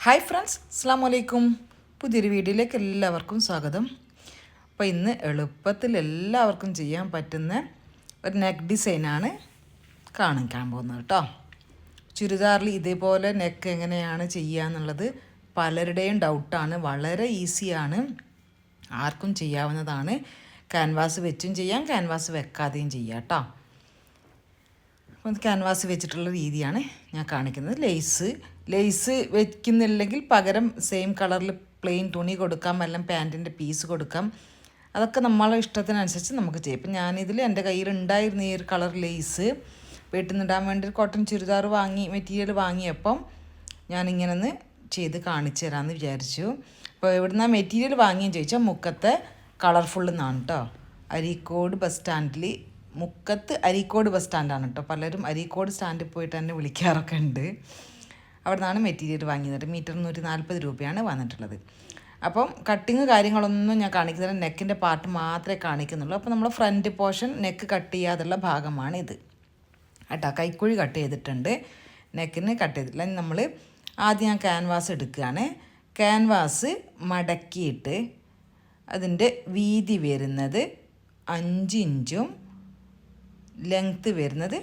Hi friends, അസ്സലാമു അലൈക്കും. പുതിയൊരു വീഡിയോയിലേക്ക് എല്ലാവർക്കും സ്വാഗതം. അപ്പോൾ ഇന്ന് എളുപ്പത്തിൽ എല്ലാവർക്കും ചെയ്യാൻ പറ്റുന്ന ഒരു നെക്ക് ഡിസൈനാണ് കാണിക്കാൻ പോകുന്നത് കേട്ടോ. ചുരിദാറിൽ ഇതേപോലെ നെക്ക് എങ്ങനെയാണ് ചെയ്യുക എന്നുള്ളത് പലരുടെയും ഡൗട്ടാണ്. വളരെ ഈസിയാണ്, ആർക്കും ചെയ്യാവുന്നതാണ്. ക്യാൻവാസ് വെച്ചും ചെയ്യാം, ക്യാൻവാസ് വെക്കാതെയും ചെയ്യാം കേട്ടോ. അപ്പോൾ ക്യാൻവാസ് വെച്ചിട്ടുള്ള രീതിയാണ് ഞാൻ കാണിക്കുന്നത്. ലേസ് വെക്കുന്നില്ലെങ്കിൽ പകരം സെയിം കളറിൽ പ്ലെയിൻ തുണി കൊടുക്കാം, അല്ലെങ്കിൽ പാൻറ്റിൻ്റെ പീസ് കൊടുക്കാം. അതൊക്കെ നമ്മളെ ഇഷ്ടത്തിനനുസരിച്ച് നമുക്ക് ചെയ്യാം. ഇപ്പം ഞാനിതിൽ എൻ്റെ കയ്യിലുണ്ടായിരുന്ന ഈ ഒരു കളർ ലേസ് വീട്ടിൽ നിന്നിടാൻ വേണ്ടി കോട്ടൺ ചുരിദാർ മെറ്റീരിയൽ വാങ്ങിയപ്പം ഞാനിങ്ങനെ ഒന്ന് ചെയ്ത് കാണിച്ചു തരാമെന്ന് വിചാരിച്ചു. അപ്പോൾ എവിടുന്ന മെറ്റീരിയൽ വാങ്ങിയെന്ന് ചോദിച്ചാൽ മുക്കത്തെ കളർഫുൾ എന്നാണ് കേട്ടോ. അരീക്കോട് ബസ് സ്റ്റാൻഡിൽ, മുക്കത്ത് അരീക്കോട് ബസ് സ്റ്റാൻഡാണ് കേട്ടോ. പലരും അരീക്കോട് സ്റ്റാൻഡിൽ പോയിട്ട് എന്നെ വിളിക്കാറൊക്കെ ഉണ്ട്. അവിടെ നിന്നാണ് മെറ്റീരിയൽ വാങ്ങിയത്. മീറ്ററിന് 140 രൂപയാണ് വന്നിട്ടുള്ളത്. അപ്പം കട്ടിങ് കാര്യങ്ങളൊന്നും ഞാൻ കാണിക്കുന്നില്ല, നെക്കിൻ്റെ പാർട്ട് മാത്രമേ കാണിക്കുന്നുള്ളൂ. അപ്പോൾ നമ്മൾ ഫ്രണ്ട് പോർഷൻ നെക്ക് കട്ട് ചെയ്യാതുള്ള ഭാഗമാണ് ഇത് കേട്ടോ. കൈക്കുഴി കട്ട് ചെയ്തിട്ടുണ്ട്, നെക്കിന് കട്ട് ചെയ്തിട്ടില്ല. നമ്മൾ ആദ്യം ഞാൻ ക്യാൻവാസ് എടുക്കുകയാണ്. ക്യാൻവാസ് മടക്കിയിട്ട് അതിൻ്റെ വീതി വരുന്നത് 5 ഇഞ്ചും ലെങ്ത്ത് വരുന്നത്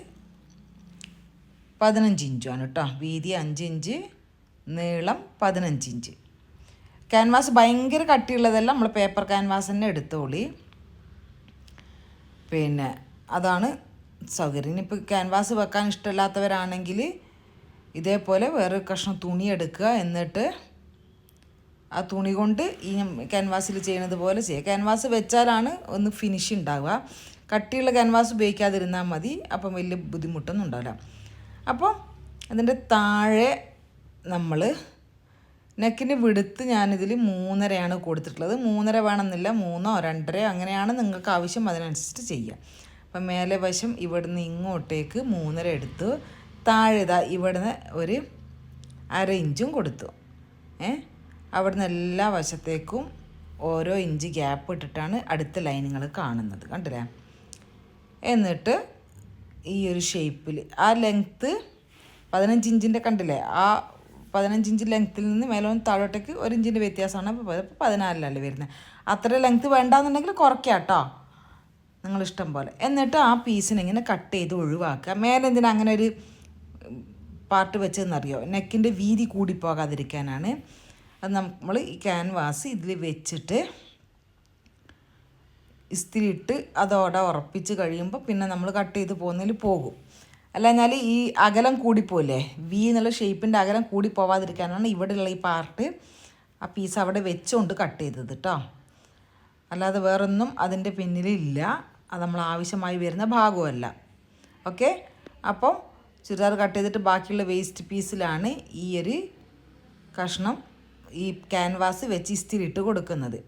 15 ഇഞ്ചുമാണ് കേട്ടോ. വീതി 5 ഇഞ്ച്, നീളം 15 ഇഞ്ച്. ക്യാൻവാസ് ഭയങ്കര കട്ടിയുള്ളതല്ല, നമ്മൾ പേപ്പർ ക്യാൻവാസ് തന്നെ എടുത്തോളി. പിന്നെ അതാണ് സൗകര്യം. ഇനിയിപ്പോൾ ക്യാൻവാസ് വെക്കാൻ ഇഷ്ടമില്ലാത്തവരാണെങ്കിൽ ഇതേപോലെ വേറൊരു കഷ്ണം തുണി എടുക്കുക, എന്നിട്ട് ആ തുണി കൊണ്ട് ഈ ക്യാൻവാസിൽ ചെയ്യുന്നത് പോലെ ചെയ്യുക. ക്യാൻവാസ് വെച്ചാലാണ് ഒന്ന് ഫിനിഷ് ഉണ്ടാവുക. കട്ടിയുള്ള ക്യാൻവാസ് ഉപയോഗിക്കാതിരുന്നാൽ മതി, അപ്പം വലിയ ബുദ്ധിമുട്ടൊന്നും ഉണ്ടാവില്ല. അപ്പോൾ അതിൻ്റെ താഴെ നമ്മൾ നെക്കിൻ്റെ വിടുത്ത് ഞാനിതിൽ 3.5 കൊടുത്തിട്ടുള്ളത്. 3.5 വേണമെന്നില്ല, 3 or 2.5 അങ്ങനെയാണ് നിങ്ങൾക്ക് ആവശ്യം, അതിനനുസരിച്ച് ചെയ്യുക. അപ്പം മേലെ വശം ഇവിടുന്ന് ഇങ്ങോട്ടേക്ക് 3.5 എടുത്തു. താഴെ ഇവിടുന്ന് ഒരു 1/2 ഇഞ്ചും കൊടുത്തു. അവിടുന്ന് എല്ലാ വശത്തേക്കും ഓരോ ഇഞ്ച് ഗ്യാപ്പ് ഇട്ടിട്ടാണ് അടുത്ത ലൈനുകൾ കാണുന്നത്, കണ്ടില്ലേ? എന്നിട്ട് ഈ ഒരു ഷേപ്പിൽ ആ ലെങ്ത്ത് 15 ഇഞ്ചിൻ്റെ കണ്ടില്ലേ, ആ 15 ഇഞ്ച് ലെങ്ത്തിൽ നിന്ന് മേലോന്ന് താഴോട്ടേക്ക് 1 ഇഞ്ചിൻ്റെ വ്യത്യാസമാണ്. അപ്പോൾ 14 വരുന്നത്. അത്ര ലെങ്ത്ത് വേണ്ടാന്നുണ്ടെങ്കിൽ കുറയ്ക്കാം കേട്ടോ, നിങ്ങളിഷ്ടം പോലെ. എന്നിട്ട് ആ പീസിനെ ഇങ്ങനെ കട്ട് ചെയ്ത് ഒഴിവാക്കുക. മേലെ എന്തിനാ അങ്ങനെ ഒരു പാർട്ട് വെച്ചതെന്നറിയോ? നെക്കിൻ്റെ വീതി കൂടിപ്പോകാതിരിക്കാനാണ്. അത് നമ്മൾ ഈ ക്യാൻവാസ് ഇതിൽ വെച്ചിട്ട് ഇസ്തിരി ഇട്ട് അതോടെ ഉറപ്പിച്ച് കഴിയുമ്പോൾ പിന്നെ നമ്മൾ കട്ട് ചെയ്ത് പോകുന്നതിൽ പോകും. അല്ലഞ്ഞാൽ ഈ അകലം കൂടിപ്പോയില്ലേ, വി എന്നുള്ള ഷേപ്പിൻ്റെ അകലം കൂടി പോവാതിരിക്കാനാണ് ഇവിടെയുള്ള ഈ പാർട്ട് ആ പീസ് അവിടെ വെച്ചുകൊണ്ട് കട്ട് ചെയ്തത് കേട്ടോ. അല്ലാതെ വേറൊന്നും അതിൻ്റെ പിന്നിലില്ല, അത് നമ്മൾ ആവശ്യമായി വരുന്ന ഭാഗമല്ല. ഓക്കെ, അപ്പം ചുരിദാർ കട്ട് ചെയ്തിട്ട് ബാക്കിയുള്ള വേസ്റ്റ് പീസിലാണ് ഈ ഒരു കഷ്ണം ഈ ക്യാൻവാസ് വെച്ച് ഇസ്തിരി ഇട്ട് കൊടുക്കുന്നത്.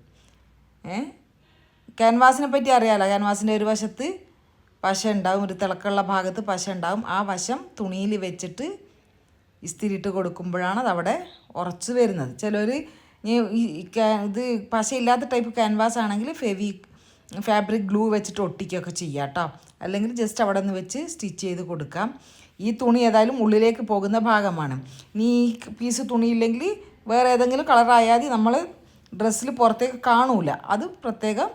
ക്യാൻവാസിനെ പറ്റി അറിയാമല്ലോ. ക്യാൻവാസിൻ്റെ ഒരു വശത്ത് പശ ഉണ്ടാവും, ഒരു തിളക്കമുള്ള ഭാഗത്ത് പശ ഉണ്ടാവും. ആ വശം തുണിയിൽ വെച്ചിട്ട് ഇസ്തിരി ഇട്ട് കൊടുക്കുമ്പോഴാണ് അതവിടെ ഉറച്ച് വരുന്നത്. ചിലർ ഇത് പശയില്ലാത്ത ടൈപ്പ് ക്യാൻവാസ് ആണെങ്കിൽ ഫാബ്രിക് ഗ്ലൂ വെച്ചിട്ട് ഒട്ടിക്കുകയൊക്കെ ചെയ്യാം കേട്ടോ. അല്ലെങ്കിൽ ജസ്റ്റ് അവിടെ നിന്ന് വെച്ച് സ്റ്റിച്ച് ചെയ്ത് കൊടുക്കാം. ഈ തുണി ഏതായാലും ഉള്ളിലേക്ക് പോകുന്ന ഭാഗമാണ്. ഇനി ഈ പീസ് തുണിയില്ലെങ്കിൽ വേറെ ഏതെങ്കിലും കളറായാൽ നമ്മൾ ഡ്രസ്സിൽ പുറത്തേക്ക് കാണൂല. അത് പ്രത്യേകം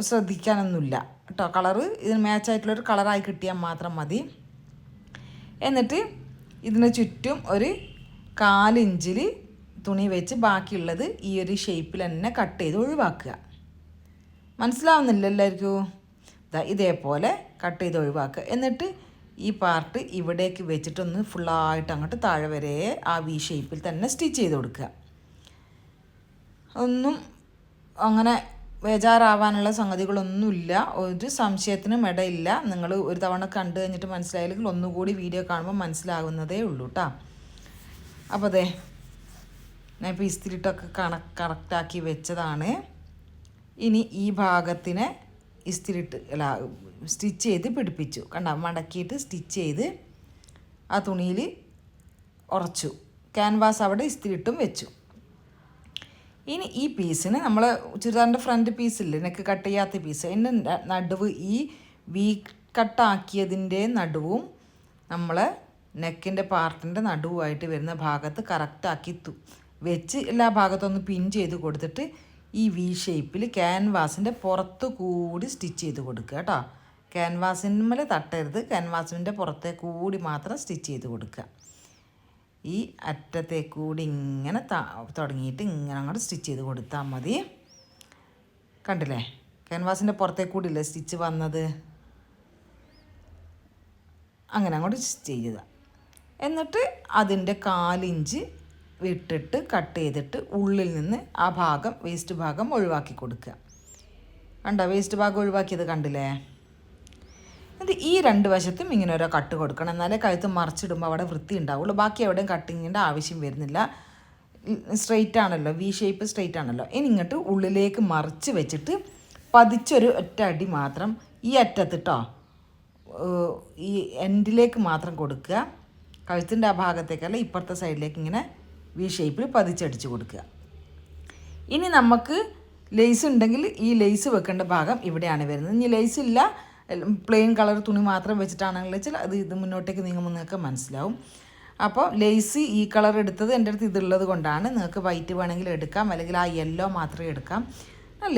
ശ്രദ്ധിക്കാനൊന്നുമില്ല കേട്ടോ. കളറ് ഇതിന് മാച്ചായിട്ടുള്ളൊരു കളറായി കിട്ടിയാൽ മാത്രം മതി. എന്നിട്ട് ഇതിന് ചുറ്റും ഒരു 4 ഇഞ്ചിൽ തുണി വെച്ച് ബാക്കിയുള്ളത് ഈ ഒരു ഷേപ്പിൽ തന്നെ കട്ട് ചെയ്ത് ഒഴിവാക്കുക. മനസ്സിലാവുന്നില്ല എല്ലാവർക്കും? ഇതേപോലെ കട്ട് ചെയ്ത് ഒഴിവാക്കുക. എന്നിട്ട് ഈ പാർട്ട് ഇവിടേക്ക് വെച്ചിട്ടൊന്ന് ഫുള്ളായിട്ട് അങ്ങോട്ട് താഴെ വരെ ആ വി ഷേപ്പിൽ തന്നെ സ്റ്റിച്ച് ചെയ്ത് കൊടുക്കുക. ഒന്നും അങ്ങനെ ബേജാറാവാനുള്ള സംഗതികളൊന്നുമില്ല, ഒരു സംശയത്തിനും ഇടയില്ല. നിങ്ങൾ ഒരു തവണ കണ്ടു കഴിഞ്ഞിട്ട് മനസ്സിലായില്ലെങ്കിൽ ഒന്നുകൂടി വീഡിയോ കാണുമ്പോൾ മനസ്സിലാകുന്നതേ ഉള്ളൂ കേട്ടോ. അപ്പോൾ അതെ, ഞാൻ ഇപ്പോൾ ഇസ്തിരിട്ടൊക്കെ കറക്റ്റാക്കി വെച്ചതാണ്. ഇനി ഈ ഭാഗത്തിനെ സ്റ്റിച്ച് ചെയ്ത് പിടിപ്പിച്ചു. കണ്ട, മടക്കിയിട്ട് സ്റ്റിച്ച് ചെയ്ത് ആ തുണിയിൽ ഉറച്ചു. ക്യാൻവാസ് അവിടെ ഇസ്തിരിട്ടും വെച്ചു. ഇനി ഈ പീസിന് നമ്മൾ ചുരിദാറിൻ്റെ ഫ്രണ്ട് പീസില്ലേ, നെക്ക് കട്ട് ചെയ്യാത്ത പീസ്, അതിൻ്റെ നടുവ് ഈ വി കട്ടാക്കിയതിൻ്റെ നടുവും നമ്മൾ നെക്കിൻ്റെ പാർട്ടിൻ്റെ നടുവായിട്ട് വരുന്ന ഭാഗത്ത് കറക്റ്റാക്കി വെച്ച് എല്ലാ ഭാഗത്തൊന്ന് പിൻ ചെയ്ത് കൊടുത്തിട്ട് ഈ വി ഷേപ്പിൽ ക്യാൻവാസിൻ്റെ പുറത്ത് കൂടി സ്റ്റിച്ച് ചെയ്ത് കൊടുക്കുക കേട്ടോ. ക്യാൻവാസിന്മേൽ തട്ടരുത്, ക്യാൻവാസിൻ്റെ പുറത്തേ കൂടി മാത്രം സ്റ്റിച്ച് ചെയ്ത് കൊടുക്കുക. ഈ അറ്റത്തെ കൂടി ഇങ്ങനെ തുടങ്ങിയിട്ട് ഇങ്ങനെ അങ്ങോട്ട് സ്റ്റിച്ച് ചെയ്ത് കൊടുത്താൽ മതി. കണ്ടില്ലേ, ക്യാൻവാസിൻ്റെ പുറത്തേ കൂടിയില്ലേ സ്റ്റിച്ച് വന്നത്, അങ്ങനെ അങ്ങോട്ട് സ്റ്റിച്ച് ചെയ്യുക. എന്നിട്ട് അതിൻ്റെ 4 ഇഞ്ച് വിട്ടിട്ട് കട്ട് ചെയ്തിട്ട് ഉള്ളിൽ നിന്ന് ആ ഭാഗം വേസ്റ്റ് ഭാഗം ഒഴിവാക്കി കൊടുക്കുക. കണ്ടോ, വേസ്റ്റ് ഭാഗം ഒഴിവാക്കിയത് കണ്ടില്ലേ. എന്നിട്ട് ഈ 2 വശത്തും ഇങ്ങനെ ഓരോ കട്ട് കൊടുക്കണം, എന്നാലേ കഴുത്ത് മറിച്ചിടുമ്പോൾ അവിടെ വൃത്തി ഉണ്ടാവുള്ളൂ. ബാക്കി എവിടെയും കട്ടിങ്ങിൻ്റെ ആവശ്യം വരുന്നില്ല, സ്ട്രെയിറ്റ് ആണല്ലോ, വി ഷേപ്പ് സ്ട്രെയിറ്റ് ആണല്ലോ. ഇനി ഇങ്ങോട്ട് ഉള്ളിലേക്ക് മറിച്ച് വെച്ചിട്ട് പതിച്ചൊരു ഒറ്റ അടി മാത്രം ഈ അറ്റത്തിട്ടോ ഈ എൻഡിലേക്ക് മാത്രം കൊടുക്കുക. കഴുത്തിൻ്റെ ആ ഭാഗത്തേക്കല്ല, ഇപ്പുറത്തെ സൈഡിലേക്ക് ഇങ്ങനെ വി ഷേപ്പിൽ പതിച്ചടിച്ച് കൊടുക്കുക. ഇനി നമുക്ക് ലേസ് ഉണ്ടെങ്കിൽ ഈ ലേസ് വെക്കേണ്ട ഭാഗം ഇവിടെയാണ് വരുന്നത്. ഇനി ലേസ് ഇല്ല, പ്ലെയിൻ കളർ തുണി മാത്രം വെച്ചിട്ടാണെങ്കിൽ വെച്ചാൽ ഇത് മുന്നോട്ടേക്ക് നീങ്ങുമ്പോൾ നിങ്ങൾക്ക് മനസ്സിലാവും. അപ്പോൾ ലേസ് ഈ കളർ എടുത്തത് എൻ്റെ അടുത്ത് ഇതുള്ളത് കൊണ്ടാണ്. നിങ്ങൾക്ക് വൈറ്റ് വേണമെങ്കിൽ എടുക്കാം, അല്ലെങ്കിൽ ആ യെല്ലോ മാത്രമേ എടുക്കാം.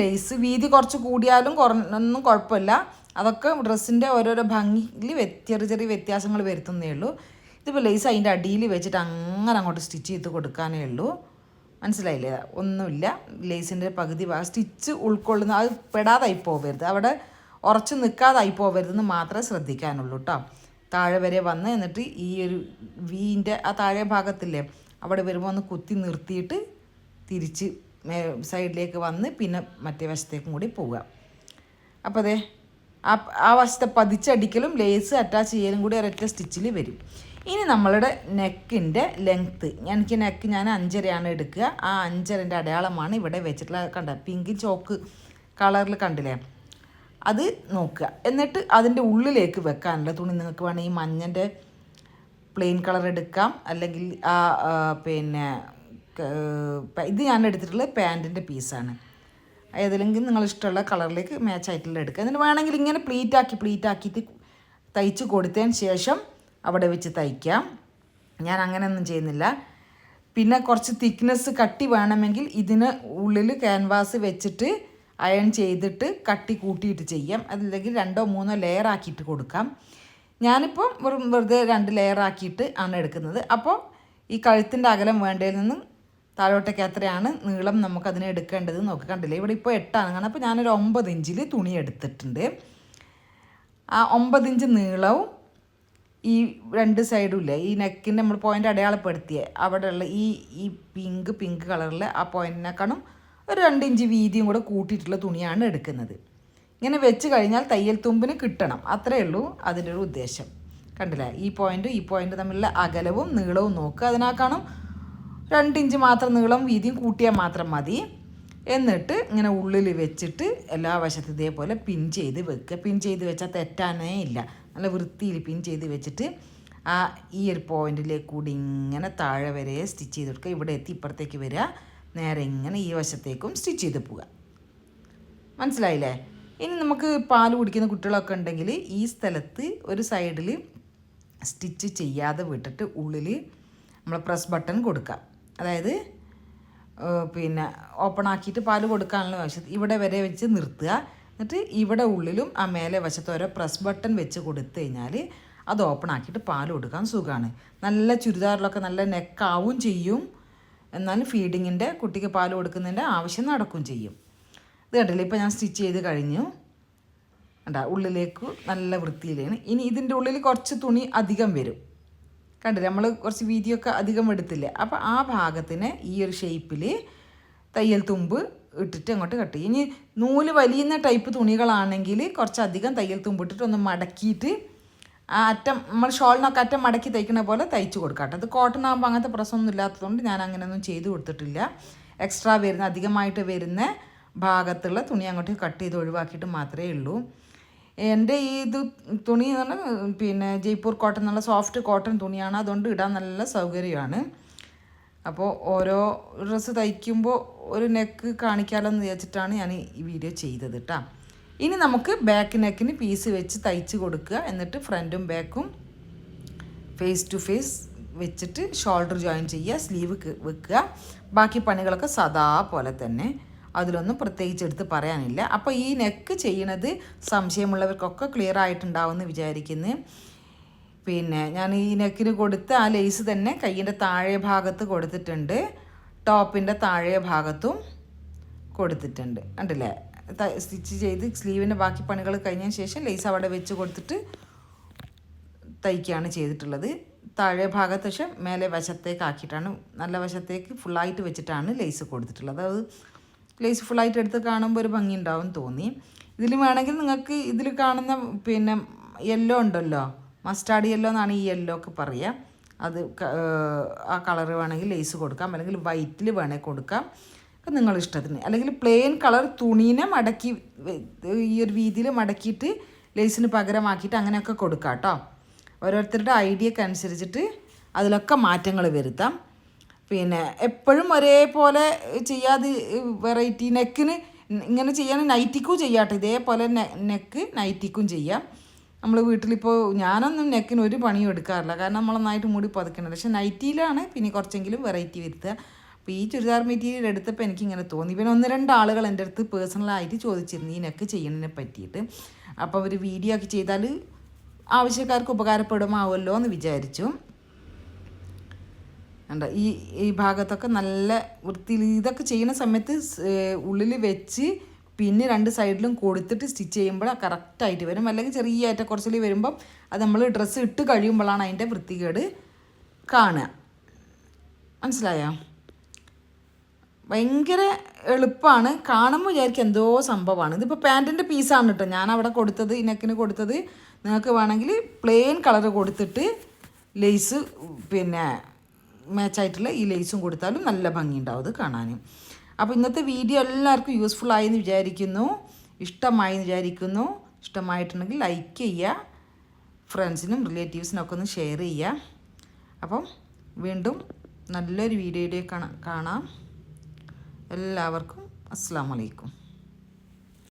ലേസ് വീതി കുറച്ച് കൂടിയാലും കുറഞ്ഞൊന്നും കുഴപ്പമില്ല, അതൊക്കെ ഡ്രസ്സിൻ്റെ ഓരോരോ ഭംഗിയിൽ ചെറിയ ചെറിയ വ്യത്യാസങ്ങൾ വരുത്തുന്നേ ഉള്ളൂ. ഇതിപ്പോൾ ലേസ് അതിൻ്റെ അടിയിൽ വെച്ചിട്ട് അങ്ങനെ അങ്ങോട്ട് സ്റ്റിച്ച് ചെയ്ത് കൊടുക്കാനേ ഉള്ളൂ. മനസ്സിലായില്ലേ, ഒന്നുമില്ല. ലേസിൻ്റെ പകുതി സ്റ്റിച്ച് ഉൾക്കൊള്ളുന്ന അത് പെടാതായി പോകരുത്, അവിടെ ഉറച്ച് നിൽക്കാതായി പോകരുതെന്ന് മാത്രമേ ശ്രദ്ധിക്കാനുള്ളൂ കേട്ടോ. താഴെ വരെ വന്ന് എന്നിട്ട് ഈ ഒരു വീൻ്റെ ആ താഴെ ഭാഗത്തില്ലേ അവിടെ വരുമ്പോൾ ഒന്ന് കുത്തി നിർത്തിയിട്ട് തിരിച്ച് സൈഡിലേക്ക് വന്ന് പിന്നെ മറ്റേ വശത്തേക്കും കൂടി പോവുക. അപ്പോൾ അതെ ആ വശത്തെ പതിച്ചടിക്കലും ലേസ് അറ്റാച്ച് ചെയ്യലും കൂടി ഒരൊറ്റ സ്റ്റിച്ചിൽ വരും. ഇനി നമ്മളുടെ നെക്കിൻ്റെ ലെങ്ത്ത്, എനിക്ക് നെക്ക് ഞാൻ 5.5 എടുക്കുക. ആ 5.5 അടയാളമാണ് ഇവിടെ വെച്ചിട്ടുള്ള, കണ്ട പിങ്ക് ചോക്ക് കളറിൽ കണ്ടില്ലേ, അത് നോക്കുക. എന്നിട്ട് അതിൻ്റെ ഉള്ളിലേക്ക് വെക്കാനുള്ള തുണി നിങ്ങൾക്ക് വേണമെങ്കിൽ മഞ്ഞൻ്റെ പ്ലെയിൻ കളർ എടുക്കാം, അല്ലെങ്കിൽ പിന്നെ ഇത് ഞാൻ എടുത്തിട്ടുള്ളത് പാൻറ്റിൻ്റെ പീസാണ്. ഏതെങ്കിലും നിങ്ങളിഷ്ടമുള്ള കളറിലേക്ക് മാച്ച് ആയിട്ടുള്ള എടുക്കുക. എന്നിട്ട് വേണമെങ്കിൽ ഇങ്ങനെ പ്ലീറ്റാക്കിയിട്ട് തയ്ച്ച് കൊടുത്തതിന് ശേഷം അവിടെ വെച്ച് തയ്ക്കാം. ഞാൻ അങ്ങനെയൊന്നും ചെയ്യുന്നില്ല. പിന്നെ കുറച്ച് തിക്നെസ് കട്ടി വേണമെങ്കിൽ ഇതിന് ഉള്ളിൽ ക്യാൻവാസ് വെച്ചിട്ട് അയൺ ചെയ്തിട്ട് കട്ടി കൂട്ടിയിട്ട് ചെയ്യാം, അതല്ലെങ്കിൽ 2 or 3 ലെയർ ആക്കിയിട്ട് കൊടുക്കാം. ഞാനിപ്പോൾ വെറുതെ 2 ലെയർ ആക്കിയിട്ട് ആണ് എടുക്കുന്നത്. അപ്പോൾ ഈ കഴുത്തിൻ്റെ അകലം വേണ്ടതിൽ നിന്നും താഴോട്ടേക്ക് എത്രയാണ് നീളം നമുക്കതിനെ എടുക്കേണ്ടത് നോക്കി. കണ്ടില്ലേ, ഇവിടെ ഇപ്പോൾ 8 ആണ് കാണാം. അപ്പോൾ ഞാനൊരു 9 ഇഞ്ചിൽ തുണി എടുത്തിട്ടുണ്ട്. ആ 9 ഇഞ്ച് നീളവും ഈ 2 സൈഡും ഇല്ലേ, ഈ നെക്കിൻ്റെ നമ്മൾ പോയിൻ്റ് അടയാളപ്പെടുത്തിയ അവിടെയുള്ള ഈ പിങ്ക് കളറിൽ ആ പോയിൻറ്റിനെക്കാളും ഒരു 2 ഇഞ്ച് വീതിയും കൂടെ കൂട്ടിയിട്ടുള്ള തുണിയാണ് എടുക്കുന്നത്. ഇങ്ങനെ വെച്ച് കഴിഞ്ഞാൽ തയ്യൽ തുമ്പിന് കിട്ടണം, അത്രയേ ഉള്ളൂ അതിൻ്റെ ഒരു ഉദ്ദേശം. കണ്ടില്ലേ, ഈ പോയിൻ്റ് തമ്മിലുള്ള അകലവും നീളവും നോക്കുക. അതിനേക്കാളും 2 ഇഞ്ച് മാത്രം നീളം വീതിയും കൂട്ടിയാൽ മാത്രം മതി. എന്നിട്ട് ഇങ്ങനെ ഉള്ളിൽ വെച്ചിട്ട് എല്ലാ വശത്തും ഇതേപോലെ പിൻ ചെയ്ത് വെക്കുക. പിൻ ചെയ്ത് വെച്ചാൽ തെറ്റാനേ ഇല്ല, നല്ല വൃത്തിയിൽ പിൻ ചെയ്ത് വെച്ചിട്ട് ഈ ഒരു പോയിൻറ്റിലേക്ക് കൂടി ഇങ്ങനെ താഴെ വരെ സ്റ്റിച്ച് ചെയ്ത് കൊടുക്കുക. ഇവിടെ എത്തി ഇപ്പുറത്തേക്ക് വരിക, നേരെ ഇങ്ങനെ ഈ വശത്തേക്കും സ്റ്റിച്ച് ചെയ്ത് പോവുക. മനസ്സിലായില്ലേ? ഇനി നമുക്ക് പാൽ കുടിക്കുന്ന കുട്ടികളൊക്കെ ഉണ്ടെങ്കിൽ ഈ സ്ഥലത്ത് ഒരു സൈഡിൽ സ്റ്റിച്ച് ചെയ്യാതെ വിട്ടിട്ട് ഉള്ളിൽ നമ്മൾ പ്രസ് ബട്ടൺ കൊടുക്കുക. അതായത് പിന്നെ ഓപ്പൺ ആക്കിയിട്ട് പാൽ കൊടുക്കാനുള്ള വശത്ത് ഇവിടെ വരെ വെച്ച് നിർത്തുക. എന്നിട്ട് ഇവിടെ ഉള്ളിലും ആ മേലെ വശത്ത് ഓരോ പ്രസ് ബട്ടൺ വെച്ച് കൊടുത്തു കഴിഞ്ഞാൽ അത് ഓപ്പൺ ആക്കിയിട്ട് പാൽ കൊടുക്കാൻ സുഖമാണ്. നല്ല ചുരിദാറിലൊക്കെ നല്ല നെക്കാവും ചെയ്യും, എന്നാലും ഫീഡിങ്ങിൻ്റെ കുട്ടിക്ക് പാൽ കൊടുക്കുന്നതിൻ്റെ ആവശ്യം നടക്കുകയും ചെയ്യും. ഇത് കണ്ടില്ലേ, ഇപ്പോൾ ഞാൻ സ്റ്റിച്ച് ചെയ്ത് കഴിഞ്ഞു. കണ്ടാ, ഉള്ളിലേക്ക് നല്ല വൃത്തിയിലാണ്. ഇനി ഇതിൻ്റെ ഉള്ളിൽ കുറച്ച് തുണി അധികം വരും, കണ്ടില്ലേ, നമ്മൾ കുറച്ച് വീതിയൊക്കെ അധികം എടുത്തില്ലേ. അപ്പോൾ ആ ഭാഗത്തിന് ഈ ഒരു ഷേപ്പിൽ തയ്യൽ തുമ്പ് ഇട്ടിട്ട് അങ്ങോട്ട് കട്ട് ചെയ്യും. ഇനി നൂല് വലിയുന്ന ടൈപ്പ് തുണികളാണെങ്കിൽ കുറച്ചധികം തയ്യൽ തുമ്പ് ഇട്ടിട്ട് ഒന്ന് മടക്കിയിട്ട് ആ അറ്റം നമ്മൾ ഷോളിനൊക്കെ അറ്റം മടക്കി തയ്ക്കുന്ന പോലെ തയ്ച്ച് കൊടുക്കാം കേട്ടോ. അത് കോട്ടൺ ആകുമ്പോൾ അങ്ങനത്തെ പ്രശ്നമൊന്നും ഇല്ലാത്തതുകൊണ്ട് ഞാൻ അങ്ങനെയൊന്നും ചെയ്ത് കൊടുത്തിട്ടില്ല. എക്സ്ട്രാ വരുന്ന അധികമായിട്ട് വരുന്ന ഭാഗത്തുള്ള തുണി അങ്ങോട്ട് കട്ട് ചെയ്ത് ഒഴിവാക്കിയിട്ട് മാത്രമേ ഉള്ളൂ. എൻ്റെ ഈ തുണി എന്ന് പറഞ്ഞാൽ പിന്നെ ജയ്പൂർ കോട്ടൺ എന്നുള്ള സോഫ്റ്റ് കോട്ടൺ തുണിയാണ്, അതുകൊണ്ട് ഇടാൻ നല്ല സൗകര്യമാണ്. അപ്പോൾ ഓരോ ഡ്രസ്സ് തയ്ക്കുമ്പോൾ ഒരു നെക്ക് കാണിക്കാമല്ലോ എന്ന് വിചാരിച്ചിട്ടാണ് ഞാൻ ഈ വീഡിയോ ചെയ്തത് കേട്ടോ. ഇനി നമുക്ക് ബാക്ക് നെക്കിന് പീസ് വെച്ച് തയ്ച്ച് കൊടുക്കുക. എന്നിട്ട് ഫ്രണ്ടും ബാക്കും ഫേസ് ടു ഫേസ് വെച്ചിട്ട് ഷോൾഡർ ജോയിൻ ചെയ്യുക, സ്ലീവ് വെക്കുക. ബാക്കി പണികളൊക്കെ സദാ പോലെ തന്നെ, അതിലൊന്നും പ്രത്യേകിച്ച് എടുത്ത് പറയാനില്ല. അപ്പോൾ ഈ നെക്ക് ചെയ്യണത് സംശയമുള്ളവർക്കൊക്കെ ക്ലിയർ ആയിട്ടുണ്ടാവുമെന്ന് വിചാരിക്കുന്നു. പിന്നെ ഞാൻ ഈ നെക്കിന് കൊടുത്ത ആ ലേസ് തന്നെ കയ്യിൻ്റെ താഴെ ഭാഗത്ത് കൊടുത്തിട്ടുണ്ട്, ടോപ്പിൻ്റെ താഴെ ഭാഗത്തും കൊടുത്തിട്ടുണ്ട്. കണ്ടില്ലേ? സ്റ്റിച്ച് ചെയ്ത് സ്ലീവിൻ്റെ ബാക്കി പണികൾ കഴിഞ്ഞതിന് ശേഷം ലേസ് അവിടെ വെച്ച് കൊടുത്തിട്ട് തയ്ക്കുകയാണ് ചെയ്തിട്ടുള്ളത്. താഴെ ഭാഗത്ത് പക്ഷേ മേലെ വശത്തേക്ക് ആക്കിയിട്ടാണ്, നല്ല വശത്തേക്ക് ഫുള്ളായിട്ട് വെച്ചിട്ടാണ് ലേസ് കൊടുത്തിട്ടുള്ളത്. അത് ലേസ് ഫുള്ളായിട്ട് എടുത്ത് കാണുമ്പോൾ ഒരു ഭംഗി ഉണ്ടാവും തോന്നി. ഇതിൽ വേണമെങ്കിൽ നിങ്ങൾക്ക് ഇതിൽ കാണുന്ന പിന്നെ യെല്ലോ ഉണ്ടല്ലോ, മസ്റ്റാർഡ് യെല്ലോ എന്നാണ് ഈ യെല്ലോ ഒക്കെ പറയുക, അത് ആ കളർ വേണമെങ്കിൽ ലേസ് കൊടുക്കാം, അല്ലെങ്കിൽ വൈറ്റിൽ വേണമെങ്കിൽ കൊടുക്കാം, നിങ്ങളുടെ ഇഷ്ടത്തിന്. അല്ലെങ്കിൽ പ്ലെയിൻ കളർ തുണീനെ മടക്കി ഈ ഒരു രീതിയിൽ മടക്കിയിട്ട് ലേസിന് പകരമാക്കിയിട്ട് അങ്ങനെയൊക്കെ കൊടുക്കാം കേട്ടോ. ഓരോരുത്തരുടെ ഐഡിയക്ക് അനുസരിച്ചിട്ട് അതിലൊക്കെ മാറ്റങ്ങൾ വരുത്താം. പിന്നെ എപ്പോഴും ഒരേപോലെ ചെയ്യാതെ വെറൈറ്റി നെക്കിന് ഇങ്ങനെ ചെയ്യാൻ നൈറ്റിക്കും ചെയ്യാട്ടെ, ഇതേപോലെ നെക്ക് നൈറ്റിക്കും ചെയ്യാം. നമ്മൾ വീട്ടിലിപ്പോൾ ഞാനൊന്നും നെക്കിന് ഒരു പണിയും എടുക്കാറില്ല, കാരണം നമ്മൾ നന്നായിട്ട് മൂടി പുതയ്ക്കണം. പക്ഷേ നൈറ്റിയിലാണ് പിന്നെ കുറച്ചെങ്കിലും വെറൈറ്റി വരുത്തുക. അപ്പോൾ ഈ ചുരിദാർ മെറ്റീരിയൽ എടുത്തപ്പോൾ എനിക്കിങ്ങനെ തോന്നി. പിന്നെ 1-2 ആളുകൾ എൻ്റെ അടുത്ത് പേഴ്സണലായിട്ട് ചോദിച്ചിരുന്നു ഈ നെക്ക് ചെയ്യുന്നതിനെ പറ്റിയിട്ട്. അപ്പോൾ ഒരു വീഡിയോ ഒക്കെ ചെയ്താൽ ആവശ്യക്കാർക്ക് ഉപകാരപ്പെടുമാവുമല്ലോ എന്ന് വിചാരിച്ചു. ഉണ്ട് ഈ ഭാഗത്തൊക്കെ നല്ല വൃത്തിയിൽ ഇതൊക്കെ ചെയ്യുന്ന സമയത്ത് ഉള്ളിൽ വെച്ച് പിന്നെ 2 സൈഡിലും കൊടുത്തിട്ട് സ്റ്റിച്ച് ചെയ്യുമ്പോൾ കറക്റ്റായിട്ട് വരും. അല്ലെങ്കിൽ ചെറിയ ഏറ്റക്കുറച്ചിൽ വരുമ്പം അത് നമ്മൾ ഡ്രസ്സ് ഇട്ട് കഴിയുമ്പോഴാണ് അതിൻ്റെ വൃത്തികേട് കാണുക. മനസ്സിലായോ? ഭയങ്കര എളുപ്പമാണ്, കാണുമ്പോൾ വിചാരിക്കും എന്തോ സംഭവമാണ്. ഇതിപ്പോൾ പാൻറ്റിൻ്റെ പീസാണ് കേട്ടോ ഞാൻ അവിടെ കൊടുത്തത്, ഈ നെക്കിന് കൊടുത്തത്. നിങ്ങൾക്ക് വേണമെങ്കിൽ പ്ലെയിൻ കളർ കൊടുത്തിട്ട് ലേസ് പിന്നെ മാച്ചായിട്ടുള്ള ഈ ലേസും കൊടുത്താലും നല്ല ഭംഗിയുണ്ടാവും അത് കാണാനും. അപ്പോൾ ഇന്നത്തെ വീഡിയോ എല്ലാവർക്കും യൂസ്ഫുൾ ആയെന്ന് വിചാരിക്കുന്നു, ഇഷ്ടമായി എന്ന് വിചാരിക്കുന്നു. ഇഷ്ടമായിട്ടുണ്ടെങ്കിൽ ലൈക്ക് ചെയ്യുക, ഫ്രണ്ട്സിനും റിലേറ്റീവ്സിനും ഒക്കെ ഒന്ന് ഷെയർ ചെയ്യുക. അപ്പം വീണ്ടും നല്ലൊരു വീഡിയോയിലേക്ക് കാണാം. എല്ലാവർക്കും അസ്സലാമു അലൈക്കും.